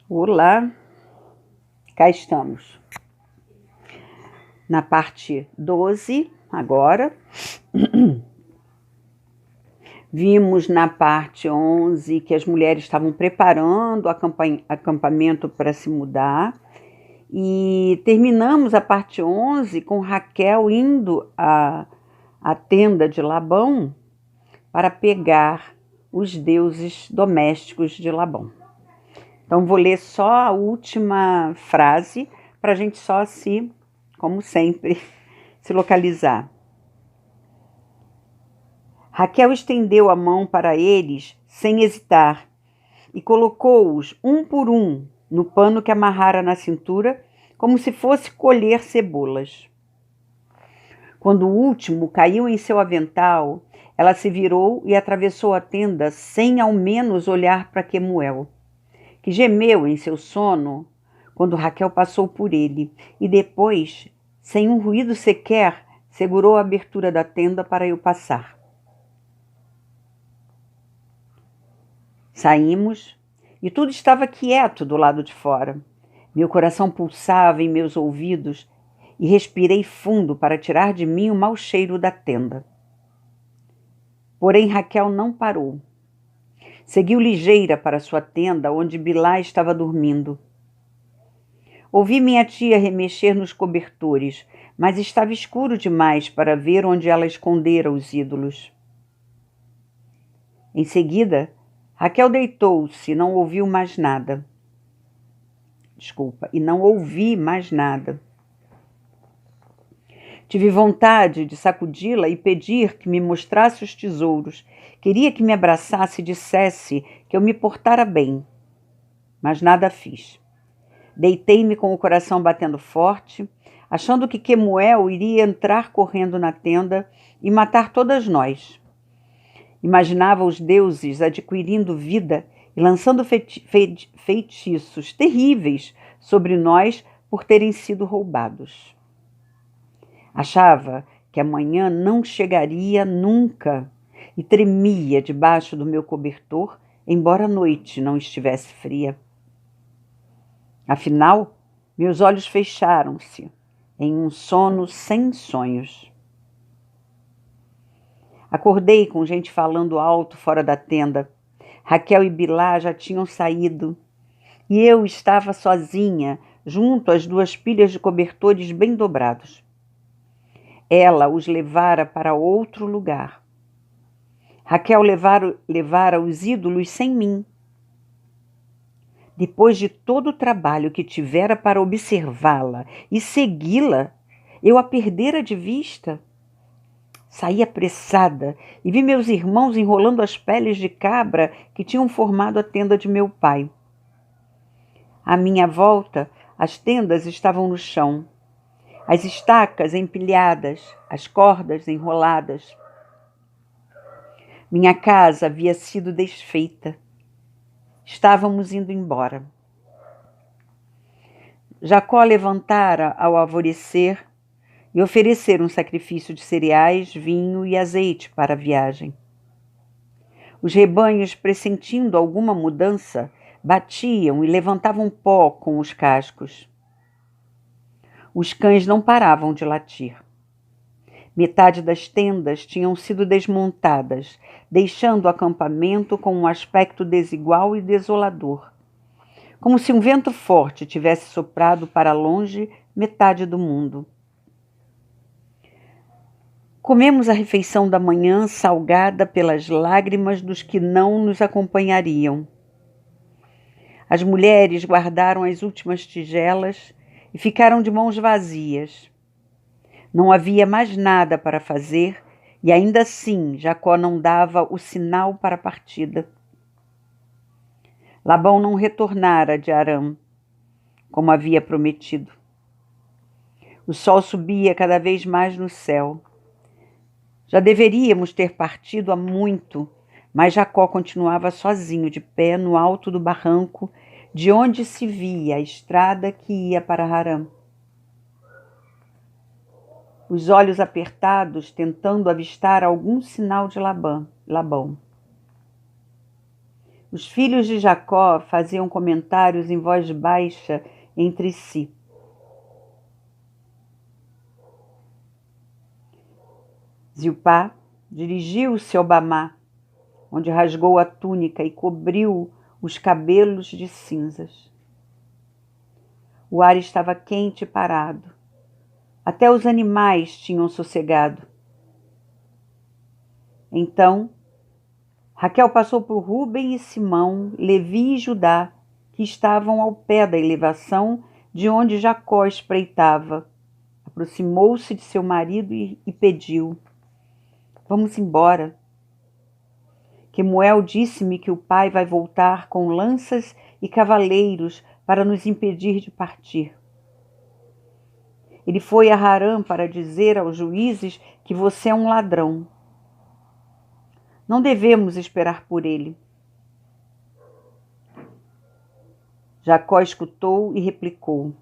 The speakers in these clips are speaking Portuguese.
Olá, cá estamos. Na parte 12, agora. Vimos na parte 11 que as mulheres estavam preparando o acampamento para se mudar. E terminamos a parte 11 com Raquel indo à tenda de Labão para pegar os deuses domésticos de Labão. Então, vou ler só a última frase para a gente só como sempre, se localizar. Raquel estendeu a mão para eles sem hesitar e colocou-os um por um no pano que amarrara na cintura, como se fosse colher cebolas. Quando o último caiu em seu avental, ela se virou e atravessou a tenda sem ao menos olhar para Quemuel, que gemeu em seu sono quando Raquel passou por ele, e depois, sem um ruído sequer, segurou a abertura da tenda para eu passar. Saímos e tudo estava quieto do lado de fora. Meu coração pulsava em meus ouvidos e respirei fundo para tirar de mim o mau cheiro da tenda. Porém, Raquel não parou. Seguiu ligeira para sua tenda, onde Bilá estava dormindo. Ouvi minha tia remexer nos cobertores, mas estava escuro demais para ver onde ela escondera os ídolos. Em seguida, Raquel deitou-se e não ouvi mais nada. Tive vontade de sacudi-la e pedir que me mostrasse os tesouros. Queria que me abraçasse e dissesse que eu me portara bem, mas nada fiz. Deitei-me com o coração batendo forte, achando que Quemuel iria entrar correndo na tenda e matar todas nós. Imaginava os deuses adquirindo vida e lançando feitiços terríveis sobre nós por terem sido roubados. Achava que amanhã não chegaria nunca e tremia debaixo do meu cobertor, embora a noite não estivesse fria. Afinal, meus olhos fecharam-se em um sono sem sonhos. Acordei com gente falando alto fora da tenda. Raquel e Bilá já tinham saído e eu estava sozinha, junto às duas pilhas de cobertores bem dobrados. Ela os levara para outro lugar. Raquel levara os ídolos sem mim. Depois de todo o trabalho que tivera para observá-la e segui-la, eu a perdera de vista. Saí apressada e vi meus irmãos enrolando as peles de cabra que tinham formado a tenda de meu pai. À minha volta, as tendas estavam no chão, as estacas empilhadas, as cordas enroladas. Minha casa havia sido desfeita. Estávamos indo embora. Jacó levantara ao alvorecer e ofereceram um sacrifício de cereais, vinho e azeite para a viagem. Os rebanhos, pressentindo alguma mudança, batiam e levantavam pó com os cascos. Os cães não paravam de latir. Metade das tendas tinham sido desmontadas, deixando o acampamento com um aspecto desigual e desolador, como se um vento forte tivesse soprado para longe metade do mundo. Comemos a refeição da manhã salgada pelas lágrimas dos que não nos acompanhariam. As mulheres guardaram as últimas tigelas e ficaram de mãos vazias. Não havia mais nada para fazer e ainda assim Jacó não dava o sinal para a partida. Labão não retornara de Harã, como havia prometido. O sol subia cada vez mais no céu. Já deveríamos ter partido há muito, mas Jacó continuava sozinho de pé no alto do barranco, de onde se via a estrada que ia para Harã. Os olhos apertados, tentando avistar algum sinal de Labão. Os filhos de Jacó faziam comentários em voz baixa entre si. Zilpá dirigiu-se ao Bamá, onde rasgou a túnica e cobriu os cabelos de cinzas. O ar estava quente e parado. Até os animais tinham sossegado. Então, Raquel passou por Rúben e Simão, Levi e Judá, que estavam ao pé da elevação de onde Jacó espreitava. Aproximou-se de seu marido e pediu: Vamos embora. Quemuel disse-me que o pai vai voltar com lanças e cavaleiros para nos impedir de partir. Ele foi a Harã para dizer aos juízes que você é um ladrão. Não devemos esperar por ele. Jacó escutou e replicou: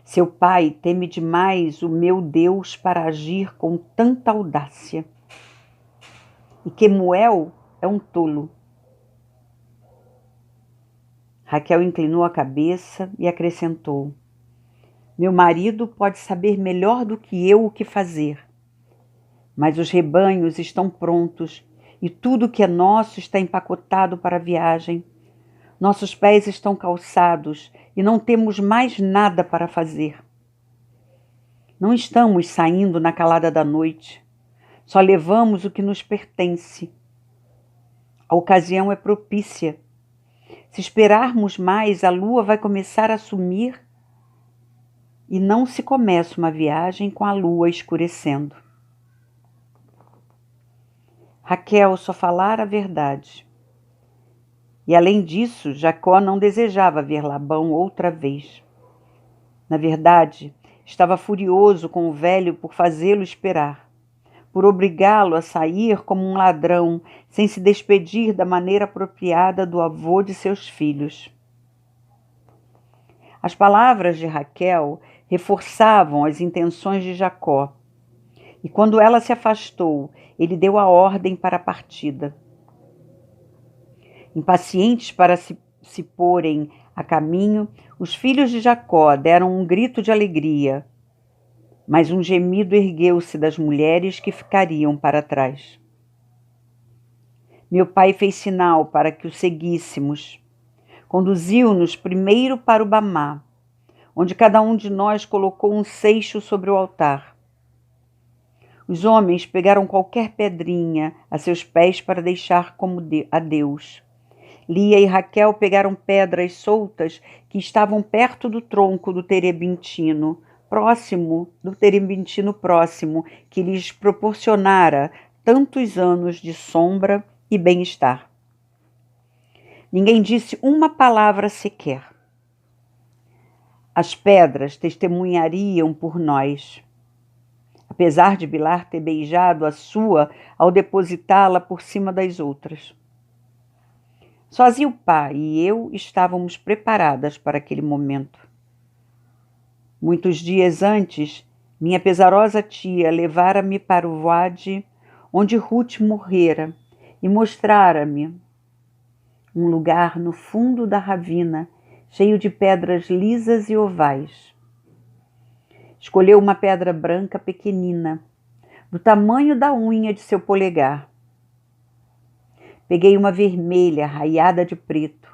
Seu pai teme demais o meu Deus para agir com tanta audácia. E Quemuel é um tolo. Raquel inclinou a cabeça e acrescentou: Meu marido pode saber melhor do que eu o que fazer. Mas os rebanhos estão prontos e tudo que é nosso está empacotado para a viagem. Nossos pés estão calçados e não temos mais nada para fazer. Não estamos saindo na calada da noite. Só levamos o que nos pertence. A ocasião é propícia. Se esperarmos mais, a lua vai começar a sumir e não se começa uma viagem com a lua escurecendo. Raquel só falara a verdade. E além disso, Jacó não desejava ver Labão outra vez. Na verdade, estava furioso com o velho por fazê-lo esperar, por obrigá-lo a sair como um ladrão, sem se despedir da maneira apropriada do avô de seus filhos. As palavras de Raquel reforçavam as intenções de Jacó, e quando ela se afastou, ele deu a ordem para a partida. Impacientes para se porem a caminho, os filhos de Jacó deram um grito de alegria, mas um gemido ergueu-se das mulheres que ficariam para trás. Meu pai fez sinal para que o seguíssemos. Conduziu-nos primeiro para o Bamá, onde cada um de nós colocou um seixo sobre o altar. Os homens pegaram qualquer pedrinha a seus pés para deixar como a Deus. Lia e Raquel pegaram pedras soltas que estavam perto do tronco do terebintino próximo, que lhes proporcionara tantos anos de sombra e bem-estar. Ninguém disse uma palavra sequer. As pedras testemunhariam por nós. Apesar de Bilar ter beijado a sua ao depositá-la por cima das outras. Só Zilpá e eu estávamos preparadas para aquele momento. Muitos dias antes, minha pesarosa tia levara-me para o vade onde Ruth morrera e mostrara-me um lugar no fundo da ravina, cheio de pedras lisas e ovais. Escolheu uma pedra branca pequenina, do tamanho da unha de seu polegar. Peguei uma vermelha raiada de preto,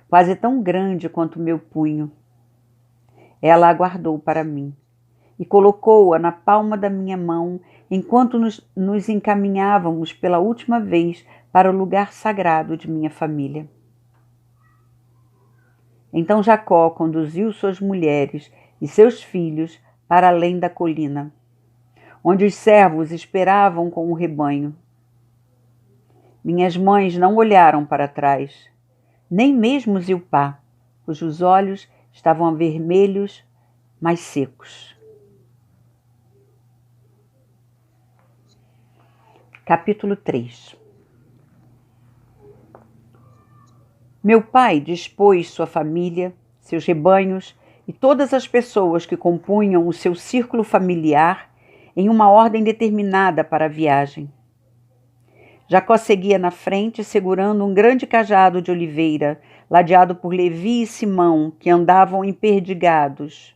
quase tão grande quanto meu punho. Ela a guardou para mim e colocou-a na palma da minha mão enquanto nos encaminhávamos pela última vez para o lugar sagrado de minha família. Então Jacó conduziu suas mulheres e seus filhos para além da colina, onde os servos esperavam com o rebanho. Minhas mães não olharam para trás, nem mesmo Zilpá, cujos olhos estavam vermelhos, mas secos. Capítulo 3. Meu pai dispôs sua família, seus rebanhos e todas as pessoas que compunham o seu círculo familiar em uma ordem determinada para a viagem. Jacó seguia na frente, segurando um grande cajado de oliveira, ladeado por Levi e Simão, que andavam empertigados,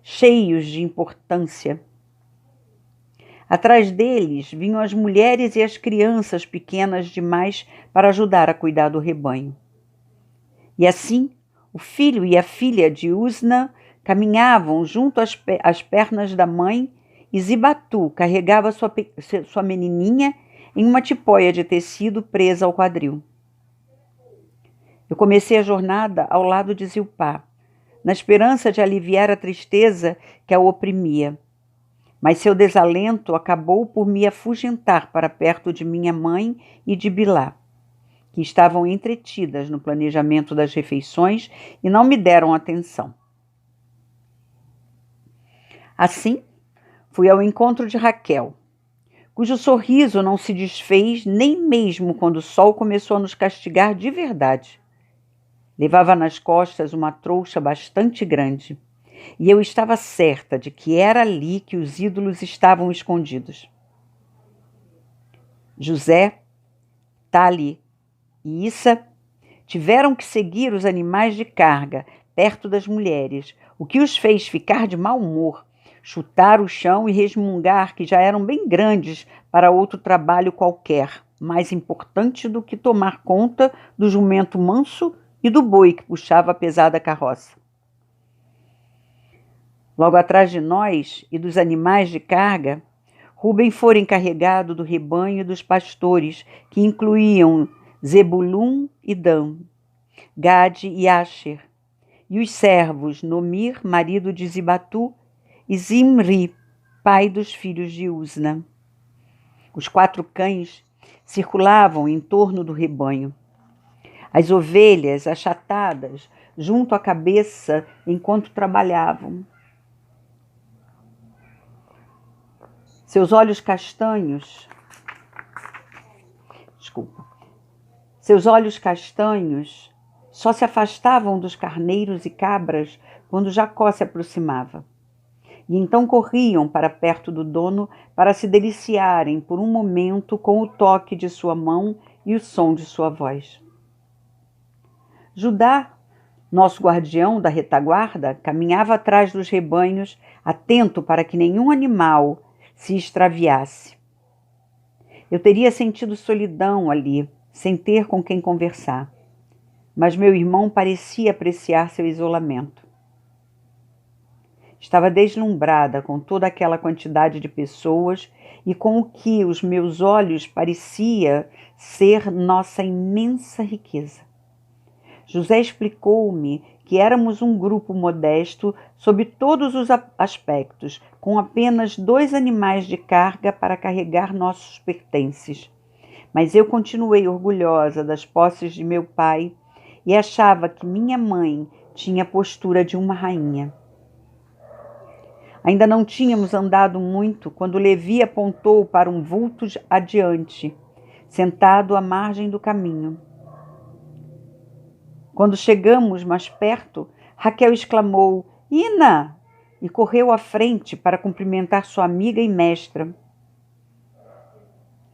cheios de importância. Atrás deles vinham as mulheres e as crianças pequenas demais para ajudar a cuidar do rebanho. E assim, o filho e a filha de Usna caminhavam junto às pernas da mãe, e Zibatu carregava sua menininha em uma tipóia de tecido presa ao quadril. Eu comecei a jornada ao lado de Zilpá, na esperança de aliviar a tristeza que a oprimia. Mas seu desalento acabou por me afugentar para perto de minha mãe e de Bilá, que estavam entretidas no planejamento das refeições e não me deram atenção. Assim, fui ao encontro de Raquel, cujo sorriso não se desfez nem mesmo quando o sol começou a nos castigar de verdade. Levava nas costas uma trouxa bastante grande, e eu estava certa de que era ali que os ídolos estavam escondidos. José, Tali e Issa tiveram que seguir os animais de carga perto das mulheres, o que os fez ficar de mau humor, chutar o chão e resmungar que já eram bem grandes para outro trabalho qualquer, mais importante do que tomar conta do jumento manso e do boi que puxava a pesada carroça. Logo atrás de nós e dos animais de carga, Rúben fora encarregado do rebanho e dos pastores, que incluíam Zebulun e Dan, Gade e Asher, e os servos Nomir, marido de Zibatu, e Zimri, pai dos filhos de Usna. Os 4 cães circulavam em torno do rebanho. As ovelhas achatadas junto à cabeça enquanto trabalhavam. Seus olhos castanhos só se afastavam dos carneiros e cabras quando Jacó se aproximava. E então corriam para perto do dono para se deliciarem por um momento com o toque de sua mão e o som de sua voz. Judá, nosso guardião da retaguarda, caminhava atrás dos rebanhos, atento para que nenhum animal se extraviasse. Eu teria sentido solidão ali, sem ter com quem conversar, mas meu irmão parecia apreciar seu isolamento. Estava deslumbrada com toda aquela quantidade de pessoas e com o que os meus olhos parecia ser nossa imensa riqueza. José explicou-me que éramos um grupo modesto sob todos os aspectos, com apenas 2 animais de carga para carregar nossos pertences. Mas eu continuei orgulhosa das posses de meu pai e achava que minha mãe tinha a postura de uma rainha. Ainda não tínhamos andado muito quando Levi apontou para um vulto adiante, sentado à margem do caminho. Quando chegamos mais perto, Raquel exclamou: "Ina!" e correu à frente para cumprimentar sua amiga e mestra.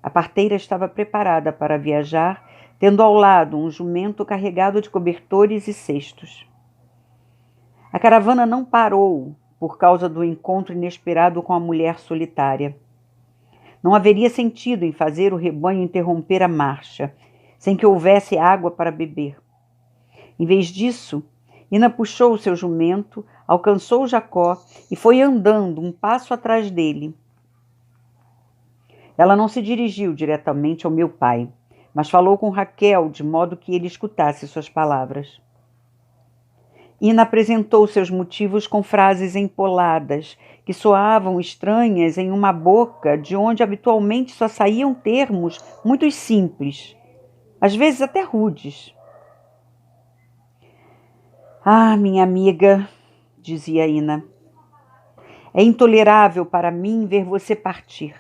A parteira estava preparada para viajar, tendo ao lado um jumento carregado de cobertores e cestos. A caravana não parou por causa do encontro inesperado com a mulher solitária. Não haveria sentido em fazer o rebanho interromper a marcha, sem que houvesse água para beber. Em vez disso, Ina puxou o seu jumento, alcançou Jacó e foi andando um passo atrás dele. Ela não se dirigiu diretamente ao meu pai, mas falou com Raquel de modo que ele escutasse suas palavras. Ina apresentou seus motivos com frases empoladas, que soavam estranhas em uma boca de onde habitualmente só saíam termos muito simples, às vezes até rudes. "Ah, minha amiga", dizia Ina, "é intolerável para mim ver você partir.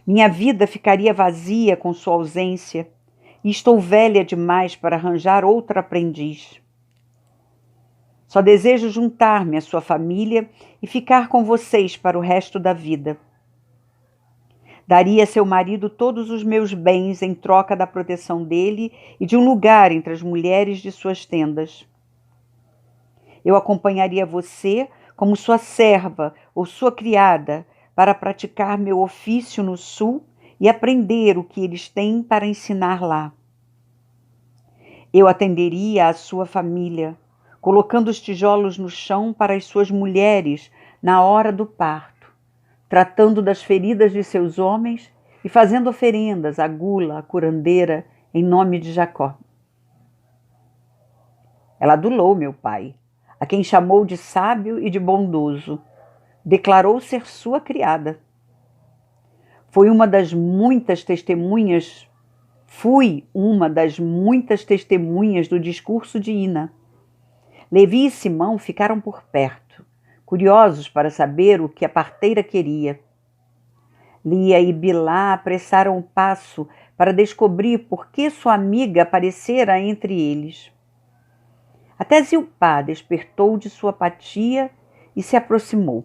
Minha vida ficaria vazia com sua ausência e estou velha demais para arranjar outra aprendiz. Só desejo juntar-me à sua família e ficar com vocês para o resto da vida. Daria a seu marido todos os meus bens em troca da proteção dele e de um lugar entre as mulheres de suas tendas. Eu acompanharia você como sua serva ou sua criada para praticar meu ofício no sul e aprender o que eles têm para ensinar lá. Eu atenderia à sua família, colocando os tijolos no chão para as suas mulheres na hora do parto, tratando das feridas de seus homens e fazendo oferendas à gula, à curandeira, em nome de Jacó. Ela adulou meu pai, a quem chamou de sábio e de bondoso. Declarou ser sua criada. Fui uma das muitas testemunhas do discurso de Ina. Levi e Simão ficaram por perto, curiosos para saber o que a parteira queria. Lia e Bilá apressaram o passo para descobrir por que sua amiga aparecera entre eles. Até Zilpá despertou de sua apatia e se aproximou.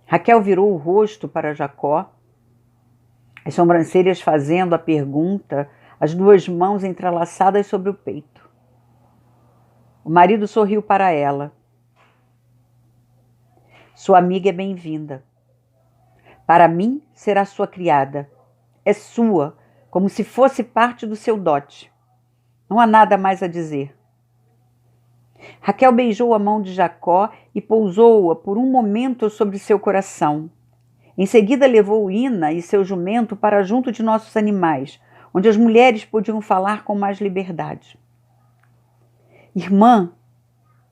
Raquel virou o rosto para Jacó, as sobrancelhas fazendo a pergunta, as duas mãos entrelaçadas sobre o peito. O marido sorriu para ela. Sua amiga é bem-vinda. Para mim, será sua criada. É sua, como se fosse parte do seu dote. Não há nada mais a dizer. Raquel beijou a mão de Jacó e pousou-a por um momento sobre seu coração. Em seguida levou Ina e seu jumento para junto de nossos animais, onde as mulheres podiam falar com mais liberdade. Irmã,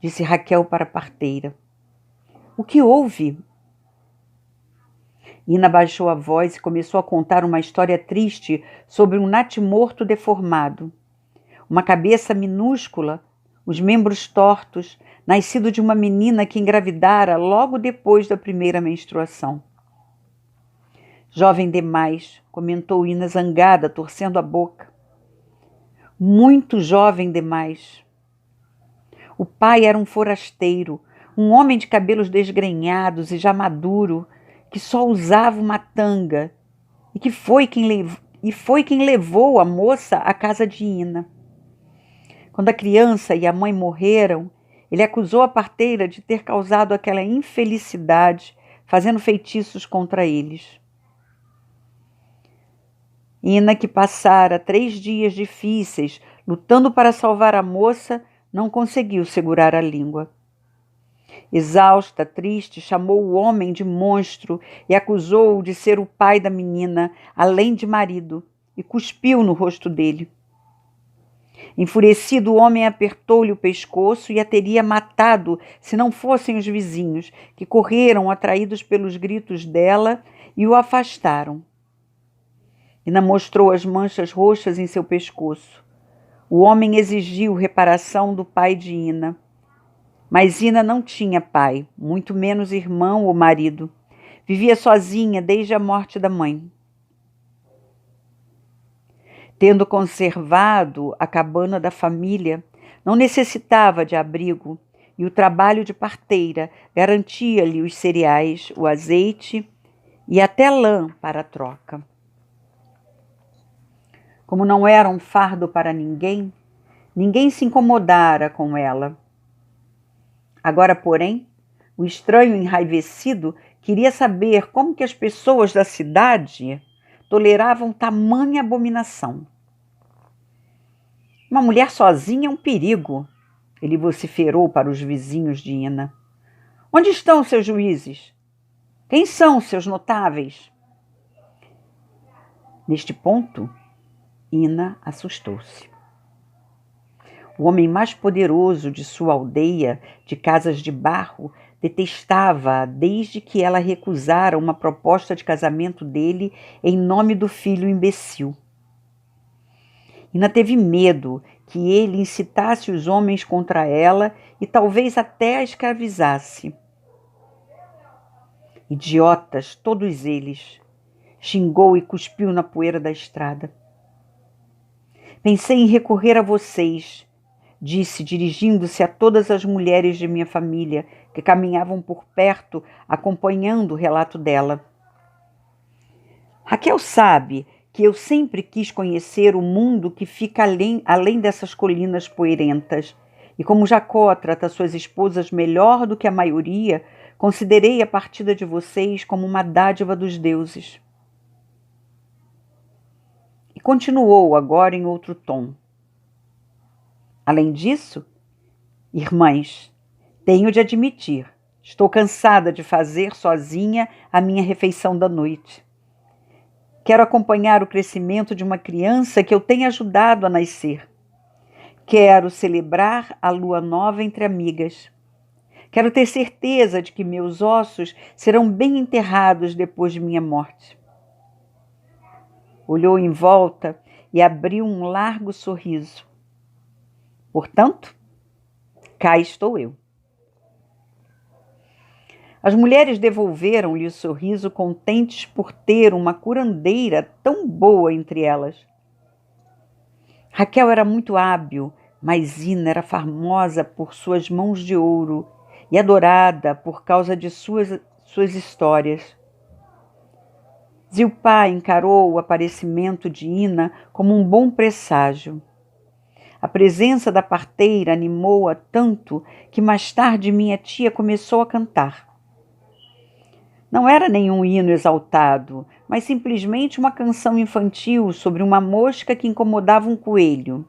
disse Raquel para a parteira, o que houve? Ina baixou a voz e começou a contar uma história triste sobre um natimorto deformado. Uma cabeça minúscula, os membros tortos, nascido de uma menina que engravidara logo depois da primeira menstruação. Jovem demais, comentou Ina zangada, torcendo a boca. Muito jovem demais. O pai era um forasteiro, um homem de cabelos desgrenhados e já maduro, que só usava uma tanga, e foi quem levou a moça à casa de Ina. Quando a criança e a mãe morreram, ele acusou a parteira de ter causado aquela infelicidade, fazendo feitiços contra eles. Ina, que passara 3 dias difíceis lutando para salvar a moça, não conseguiu segurar a língua. Exausta, triste, chamou o homem de monstro e acusou-o de ser o pai da menina, além de marido, e cuspiu no rosto dele. Enfurecido, o homem apertou-lhe o pescoço e a teria matado se não fossem os vizinhos, que correram atraídos pelos gritos dela e o afastaram. Ina mostrou as manchas roxas em seu pescoço. O homem exigiu reparação do pai de Ina. Mas Ina não tinha pai, muito menos irmão ou marido. Vivia sozinha desde a morte da mãe. Tendo conservado a cabana da família, não necessitava de abrigo e o trabalho de parteira garantia-lhe os cereais, o azeite e até lã para a troca. Como não era um fardo para ninguém, ninguém se incomodara com ela. Agora, porém, o estranho enraivecido queria saber como que as pessoas da cidade toleravam tamanha abominação. Uma mulher sozinha é um perigo, ele vociferou para os vizinhos de Ina. Onde estão seus juízes? Quem são seus notáveis? Neste ponto, Ina assustou-se. O homem mais poderoso de sua aldeia, de casas de barro, detestava-a desde que ela recusara uma proposta de casamento dele em nome do filho imbecil. Ina teve medo que ele incitasse os homens contra ela e talvez até a escravizasse. Idiotas, todos eles, xingou e cuspiu na poeira da estrada. Pensei em recorrer a vocês, disse, dirigindo-se a todas as mulheres de minha família que caminhavam por perto, acompanhando o relato dela. Raquel sabe que eu sempre quis conhecer o mundo que fica além dessas colinas poeirentas. E como Jacó trata suas esposas melhor do que a maioria, considerei a partida de vocês como uma dádiva dos deuses. E continuou agora em outro tom. Além disso, irmãs, tenho de admitir, estou cansada de fazer sozinha a minha refeição da noite. Quero acompanhar o crescimento de uma criança que eu tenho ajudado a nascer. Quero celebrar a lua nova entre amigas. Quero ter certeza de que meus ossos serão bem enterrados depois de minha morte. Olhou em volta e abriu um largo sorriso. Portanto, cá estou eu. As mulheres devolveram-lhe o sorriso, contentes por ter uma curandeira tão boa entre elas. Raquel era muito hábil, mas Ina era famosa por suas mãos de ouro e adorada por causa de suas histórias. Zilpá encarou o aparecimento de Ina como um bom presságio. A presença da parteira animou-a tanto que mais tarde minha tia começou a cantar. Não era nenhum hino exaltado, mas simplesmente uma canção infantil sobre uma mosca que incomodava um coelho,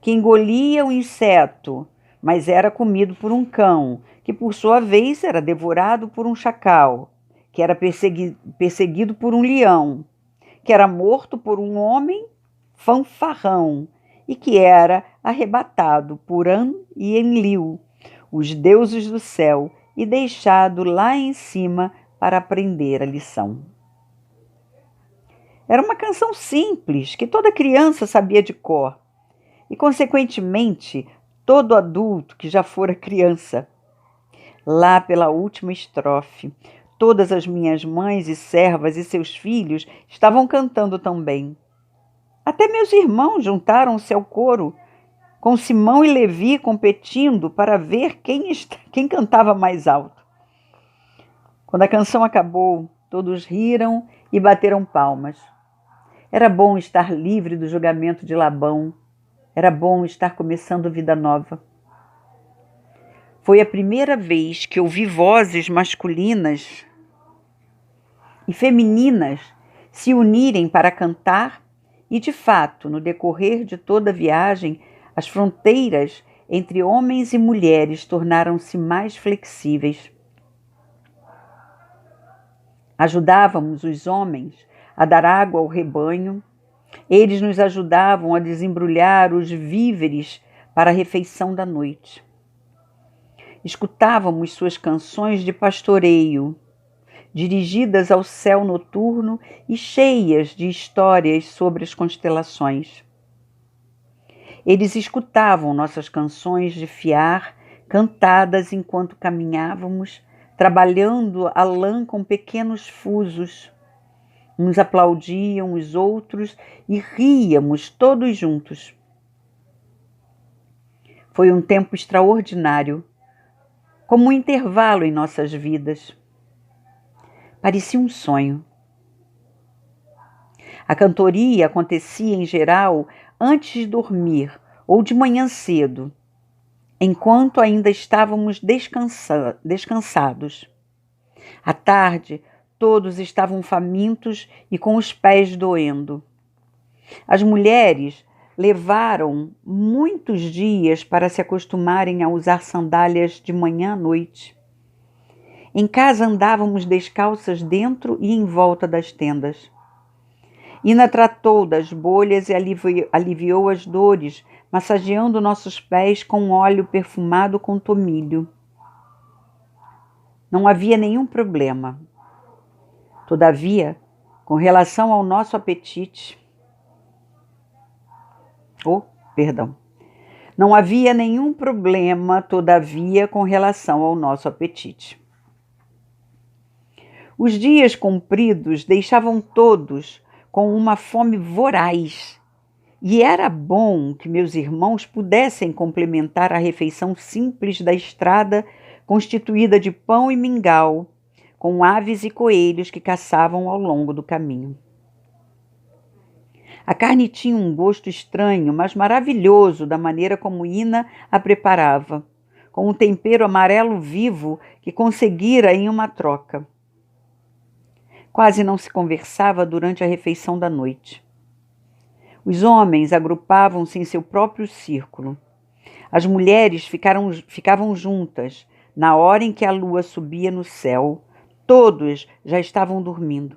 que engolia o inseto, mas era comido por um cão, que por sua vez era devorado por um chacal, que era perseguido por um leão, que era morto por um homem fanfarrão e que era arrebatado por An e Enlil, os deuses do céu, e deixado lá em cima para aprender a lição. Era uma canção simples, que toda criança sabia de cor, e, consequentemente, todo adulto que já fora criança. Lá pela última estrofe, todas as minhas mães e servas e seus filhos estavam cantando também. Até meus irmãos juntaram-se ao coro, com Simão e Levi competindo para ver quem cantava mais alto. Quando a canção acabou, todos riram e bateram palmas. Era bom estar livre do julgamento de Labão. Era bom estar começando vida nova. Foi a primeira vez que ouvi vozes masculinas e femininas se unirem para cantar e, de fato, no decorrer de toda a viagem, as fronteiras entre homens e mulheres tornaram-se mais flexíveis. Ajudávamos os homens a dar água ao rebanho. Eles nos ajudavam a desembrulhar os víveres para a refeição da noite. Escutávamos suas canções de pastoreio, dirigidas ao céu noturno e cheias de histórias sobre as constelações. Eles escutavam nossas canções de fiar, cantadas enquanto caminhávamos, trabalhando a lã com pequenos fusos. Uns aplaudiam os outros e ríamos todos juntos. Foi um tempo extraordinário, como um intervalo em nossas vidas. Parecia um sonho. A cantoria acontecia, em geral, antes de dormir ou de manhã cedo, enquanto ainda estávamos descansados. À tarde, todos estavam famintos e com os pés doendo. As mulheres levaram muitos dias para se acostumarem a usar sandálias de manhã à noite. Em casa andávamos descalças dentro e em volta das tendas. Ina tratou das bolhas e aliviou as dores, massageando nossos pés com óleo perfumado com tomilho. Não havia nenhum problema. Todavia, com relação ao nosso apetite... Não havia nenhum problema, todavia, com relação ao nosso apetite. Os dias compridos deixavam todos com uma fome voraz, e era bom que meus irmãos pudessem complementar a refeição simples da estrada, constituída de pão e mingau, com aves e coelhos que caçavam ao longo do caminho. A carne tinha um gosto estranho, mas maravilhoso da maneira como Ina a preparava, com um tempero amarelo vivo que conseguira em uma troca. Quase não se conversava durante a refeição da noite. Os homens agrupavam-se em seu próprio círculo. As mulheres ficavam juntas. Na hora em que a lua subia no céu, todos já estavam dormindo.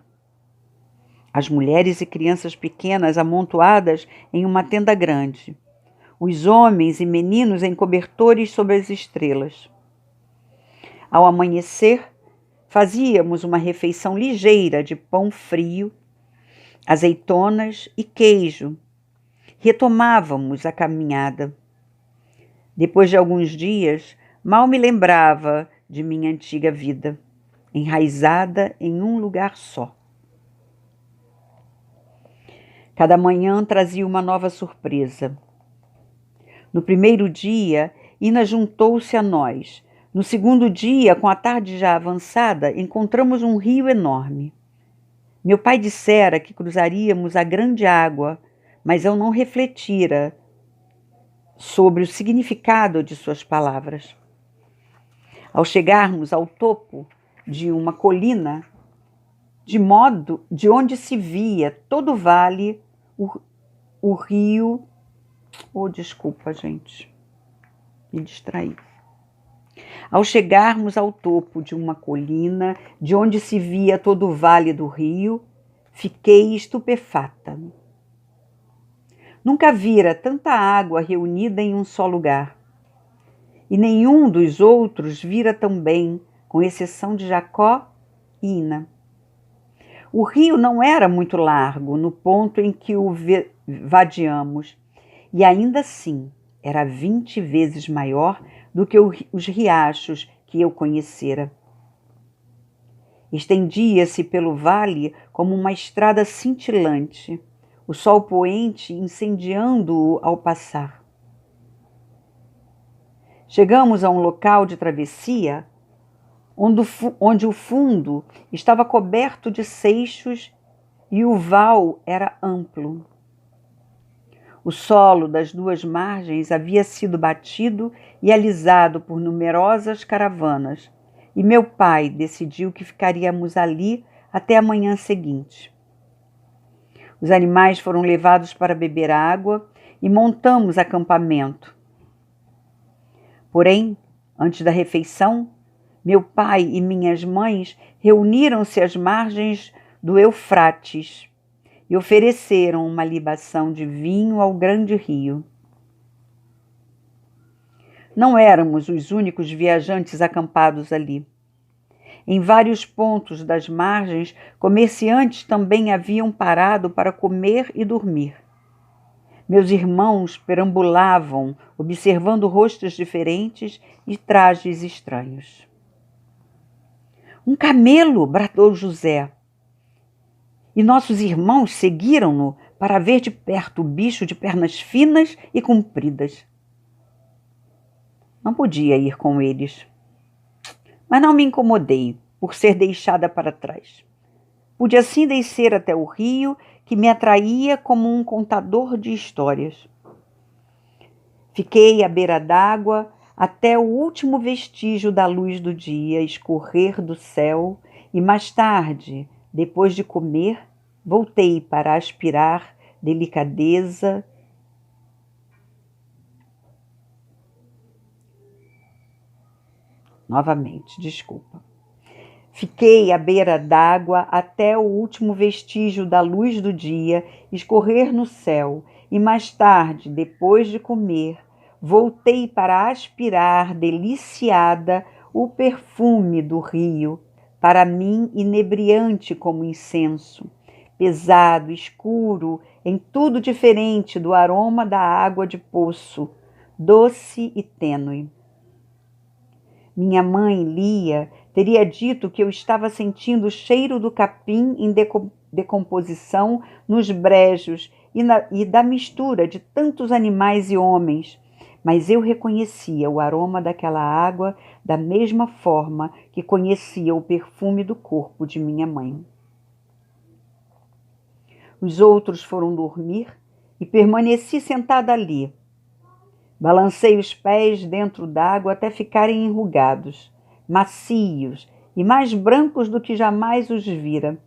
As mulheres e crianças pequenas amontoadas em uma tenda grande. Os homens e meninos em cobertores sob as estrelas. Ao amanhecer, fazíamos uma refeição ligeira de pão frio, azeitonas e queijo. Retomávamos a caminhada. Depois de alguns dias, mal me lembrava de minha antiga vida, enraizada em um lugar só. Cada manhã trazia uma nova surpresa. No primeiro dia, Ina juntou-se a nós. No segundo dia, com a tarde já avançada, encontramos um rio enorme. Meu pai dissera que cruzaríamos a grande água, mas eu não refletira sobre o significado de suas palavras. Ao chegarmos ao topo de uma colina, de onde se via todo o vale, o rio... Oh, desculpa, gente, me distraí. Ao chegarmos ao topo de uma colina, de onde se via todo o vale do rio, fiquei estupefata. Nunca vira tanta água reunida em um só lugar. E nenhum dos outros vira tão bem, com exceção de Jacó e Ina. O rio não era muito largo no ponto em que o vadiamos, e ainda assim era 20 vezes maior do que os riachos que eu conhecera. Estendia-se pelo vale como uma estrada cintilante, o sol poente incendiando-o ao passar. Chegamos a um local de travessia onde o fundo estava coberto de seixos e o val era amplo. O solo das duas margens havia sido batido e alisado por numerosas caravanas, e meu pai decidiu que ficaríamos ali até a manhã seguinte. Os animais foram levados para beber água e montamos acampamento. Porém, antes da refeição, meu pai e minhas mães reuniram-se às margens do Eufrates e ofereceram uma libação de vinho ao grande rio. Não éramos os únicos viajantes acampados ali. Em vários pontos das margens, comerciantes também haviam parado para comer e dormir. Meus irmãos perambulavam, observando rostos diferentes e trajes estranhos. Um camelo! Bradou José. E nossos irmãos seguiram-no para ver de perto o bicho de pernas finas e compridas. Não podia ir com eles, mas não me incomodei por ser deixada para trás. Pude assim descer até o rio, que me atraía como um contador de histórias. Fiquei à beira d'água até o último vestígio da luz do dia escorrer do céu e mais tarde, depois de comer, voltei para aspirar delicadeza Novamente, desculpa. Fiquei à beira d'água até o último vestígio da luz do dia escorrer no céu e mais tarde, depois de comer, voltei para aspirar deliciada o perfume do rio, para mim inebriante como incenso, pesado, escuro, em tudo diferente do aroma da água de poço, doce e tênue. Minha mãe, Lia, teria dito que eu estava sentindo o cheiro do capim em decomposição nos brejos e da mistura de tantos animais e homens, mas eu reconhecia o aroma daquela água da mesma forma que conhecia o perfume do corpo de minha mãe. Os outros foram dormir e permaneci sentada ali. Balancei os pés dentro d'água até ficarem enrugados, macios e mais brancos do que jamais os vira.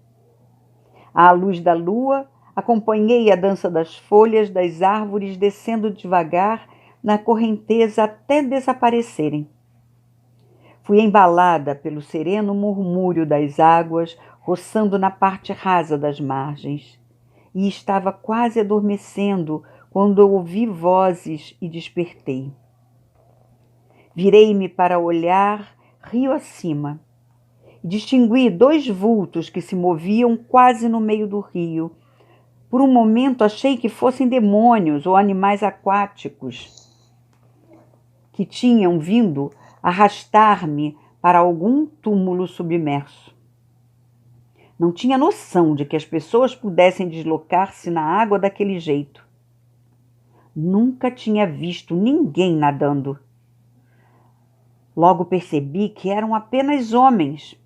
À luz da lua, acompanhei a dança das folhas das árvores descendo devagar na correnteza até desaparecerem. Fui embalada pelo sereno murmúrio das águas roçando na parte rasa das margens, e estava quase adormecendo quando ouvi vozes e despertei. Virei-me para olhar rio acima. Distingui 2 vultos que se moviam quase no meio do rio. Por um momento achei que fossem demônios ou animais aquáticos que tinham vindo arrastar-me para algum túmulo submerso. Não tinha noção de que as pessoas pudessem deslocar-se na água daquele jeito. Nunca tinha visto ninguém nadando. Logo percebi que eram apenas homens.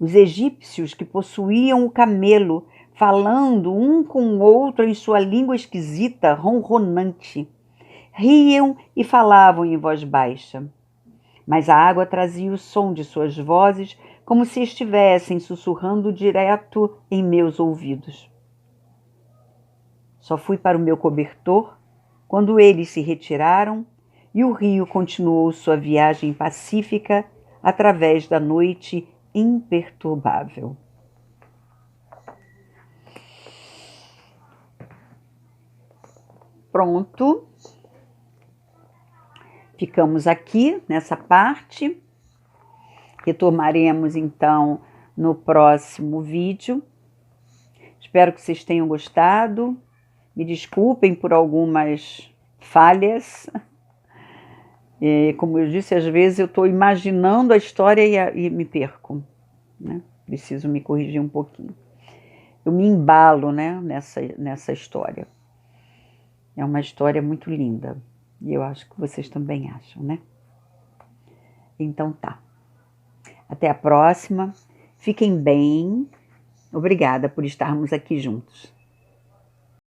Os egípcios que possuíam o camelo, falando um com o outro em sua língua esquisita, ronronante. Riam e falavam em voz baixa. Mas a água trazia o som de suas vozes como se estivessem sussurrando direto em meus ouvidos. Só fui para o meu cobertor quando eles se retiraram e o rio continuou sua viagem pacífica através da noite imperturbável. Pronto. Ficamos aqui nessa parte. Retomaremos então no próximo vídeo. Espero que vocês tenham gostado. Me desculpem por algumas falhas. Como eu disse, às vezes eu estou imaginando a história e me perco, né? Preciso me corrigir um pouquinho. Eu me embalo, né, nessa história. É uma história muito linda. E eu acho que vocês também acham, né? Então tá. Até a próxima. Fiquem bem. Obrigada por estarmos aqui juntos.